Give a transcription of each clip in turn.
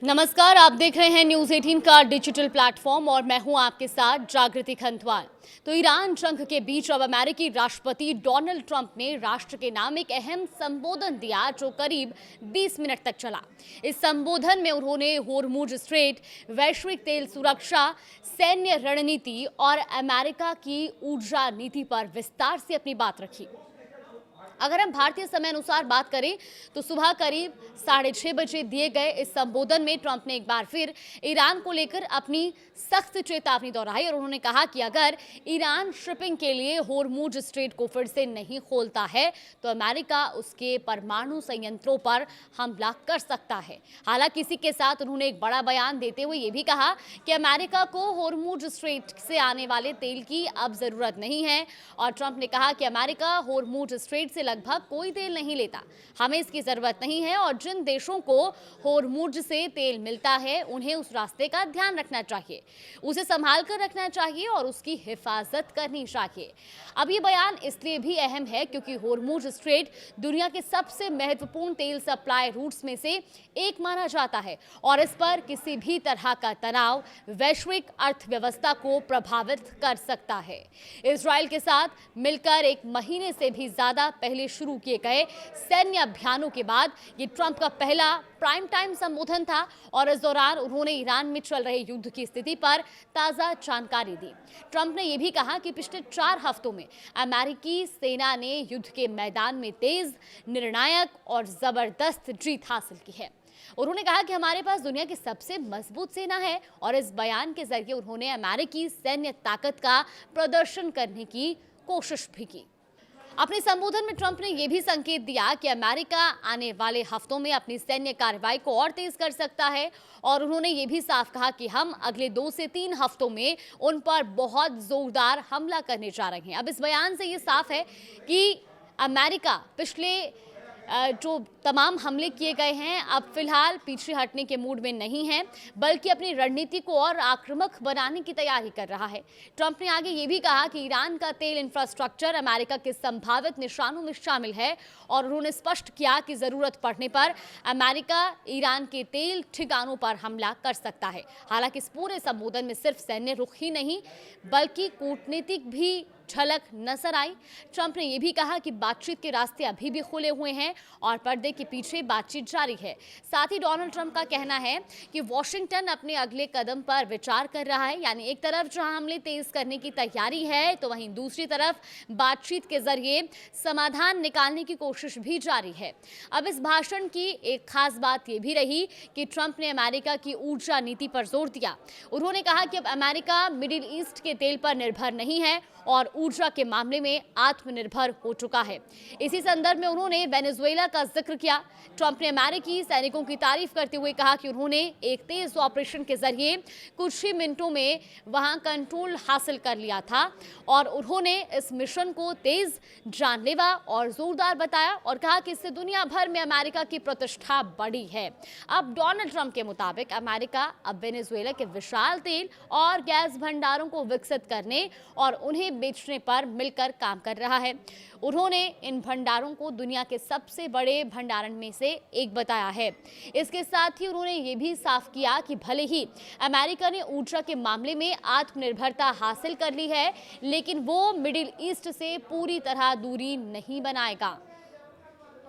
नमस्कार, आप देख रहे हैं न्यूज़ 18 का डिजिटल प्लेटफॉर्म और मैं हूं आपके साथ जागृति खंतवाल। तो ईरान जंग के बीच अब अमेरिकी राष्ट्रपति डोनाल्ड ट्रंप ने राष्ट्र के नाम एक अहम संबोधन दिया जो करीब 20 मिनट तक चला। इस संबोधन में उन्होंने होर्मुज स्ट्रेट, वैश्विक तेल सुरक्षा, सैन्य रणनीति और अमेरिका की ऊर्जा नीति पर विस्तार से अपनी बात रखी। अगर हम भारतीय समय अनुसार बात करें तो सुबह करीब 6:30 बजे दिए गए इस संबोधन में ट्रंप ने एक बार फिर ईरान को लेकर अपनी सख्त चेतावनी दोहराई और उन्होंने कहा कि अगर ईरान शिपिंग के लिए होर्मुज स्ट्रेट को फिर से नहीं खोलता है तो अमेरिका उसके परमाणु संयंत्रों पर हमला कर सकता है। हालांकि इसी के साथ उन्होंने एक बड़ा बयान देते हुए ये भी कहा कि अमेरिका को होर्मुज स्ट्रेट से आने वाले तेल की अब जरूरत नहीं है और ट्रंप ने कहा कि अमेरिका होर्मुज स्ट्रेट से लगभग कोई तेल नहीं लेता, हमें इसकी जरूरत नहीं है और जिन देशों को होर्मुज से तेल मिलता है उन्हें उस रास्ते का ध्यान रखना चाहिए, उसे संभाल कर रखना चाहिए और उसकी हिफाजत करनी चाहिए। अब ये बयान इसलिए भी अहम है क्योंकि होर्मुज स्ट्रेट दुनिया के सबसे महत्वपूर्ण तेल सप्लाई रूट्स में से एक माना जाता है और इस पर किसी भी तरह का तनाव वैश्विक अर्थव्यवस्था को प्रभावित कर सकता है। इजराइल के साथ मिलकर एक महीने से भी ज्यादा पहले शुरू किए गए सैन्य अभियानों के बाद ये ट्रंप का पहला प्राइम टाइम संबोधन था और इस दौरान उन्होंने ईरान में चल रहे युद्ध की स्थिति पर ताजा जानकारी दी। ट्रंप ने यह भी कहा कि पिछले 4 हफ्तों में अमेरिकी सेना ने युद्ध के मैदान में तेज, निर्णायक और जबरदस्त जीत हासिल की है। उन्होंने कहा कि हमारे पास दुनिया की सबसे मजबूत सेना है और इस बयान के जरिए उन्होंने अमेरिकी सैन्य ताकत का प्रदर्शन करने की कोशिश भी की। अपने संबोधन में ट्रंप ने यह भी संकेत दिया कि अमेरिका आने वाले हफ्तों में अपनी सैन्य कार्रवाई को और तेज कर सकता है और उन्होंने यह भी साफ कहा कि हम अगले 2 से 3 हफ्तों में उन पर बहुत जोरदार हमला करने जा रहे हैं। अब इस बयान से ये साफ है कि अमेरिका पिछले जो तमाम हमले किए गए हैं अब फिलहाल पीछे हटने के मूड में नहीं है बल्कि अपनी रणनीति को और आक्रामक बनाने की तैयारी कर रहा है। ट्रंप ने आगे ये भी कहा कि ईरान का तेल इंफ्रास्ट्रक्चर अमेरिका के संभावित निशानों में शामिल है और उन्होंने स्पष्ट किया कि जरूरत पड़ने पर अमेरिका ईरान के तेल ठिकानों पर हमला कर सकता है। हालांकि इस पूरे संबोधन में सिर्फ सैन्य रुख ही नहीं बल्कि कूटनीतिक भी झलक नजर आई। ट्रंप ने यह भी कहा कि बातचीत के रास्ते अभी भी खुले हुए हैं और पर्दे के पीछे बातचीत जारी है। साथ ही डोनाल्ड ट्रंप का कहना है कि वॉशिंगटन अपने अगले कदम पर विचार कर रहा है, यानी एक तरफ जहां हमले तेज करने की तैयारी है तो वहीं दूसरी तरफ बातचीत के जरिए समाधान निकालने की कोशिश भी जारी है। अब इस भाषण की एक खास बात यह भी रही कि ट्रंप ने अमेरिका की ऊर्जा नीति पर जोर दिया। उन्होंने कहा कि अब अमेरिका मिडिल ईस्ट के तेल पर निर्भर नहीं है और ऊर्जा के मामले में आत्मनिर्भर हो चुका है। इसी संदर्भ में उन्होंने वेनेजुएला का जिक्र किया। ट्रंप ने अमेरिकी सैनिकों की तारीफ करते हुए कहा कि उन्होंने एक तेज ऑपरेशन के जरिए कुछ ही मिनटों में वहां कंट्रोल हासिल कर लिया था और उन्होंने इस मिशन को तेज, जानलेवा और जोरदार बताया और कहा कि इससे दुनिया भर में अमेरिका की प्रतिष्ठा बढ़ी है। अब डोनाल्ड ट्रंप के मुताबिक अमेरिका अब वेनेजुएला के विशाल तेल और गैस भंडारों को विकसित करने और उन्हें बेचने पर मिलकर काम कर रहा है। उन्होंने इन भंडारों को दुनिया के सबसे बड़े भंडारण में से एक बताया है। इसके साथ ही उन्होंने ये भी साफ किया कि भले ही अमेरिका ने ऊर्जा के मामले में आत्मनिर्भरता हासिल कर ली है लेकिन वो मिडिल ईस्ट से पूरी तरह दूरी नहीं बनाएगा।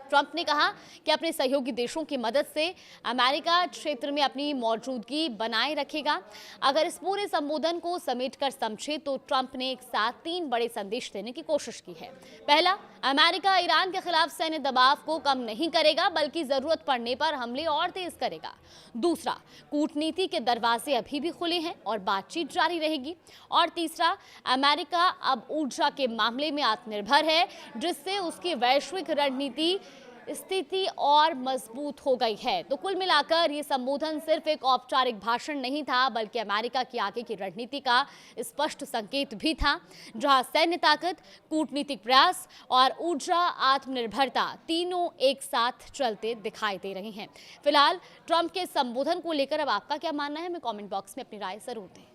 ट्रंप ने कहा कि अपने सहयोगी देशों की मदद से अमेरिका क्षेत्र में अपनी मौजूदगी बनाए रखेगा। अगर इस पूरे संबोधन को समेटकर समझे तो ट्रंप ने एक साथ 3 बड़े संदेश देने की कोशिश की है। पहला, अमेरिका ईरान के खिलाफ सैन्य दबाव को कम नहीं करेगा बल्कि जरूरत पड़ने पर हमले और तेज करेगा। दूसरा, कूटनीति के दरवाजे अभी भी खुले हैं और बातचीत जारी रहेगी। और तीसरा, अमेरिका अब ऊर्जा के मामले में आत्मनिर्भर है जिससे उसकी वैश्विक रणनीति स्थिति और मजबूत हो गई है। तो कुल मिलाकर ये संबोधन सिर्फ एक औपचारिक भाषण नहीं था बल्कि अमेरिका की आगे की रणनीति का स्पष्ट संकेत भी था, जहां सैन्य ताकत, कूटनीतिक प्रयास और ऊर्जा आत्मनिर्भरता तीनों एक साथ चलते दिखाई दे रहे हैं। फिलहाल ट्रंप के संबोधन को लेकर अब आपका क्या मानना है, हमें कमेंट बॉक्स में अपनी राय जरूर दें।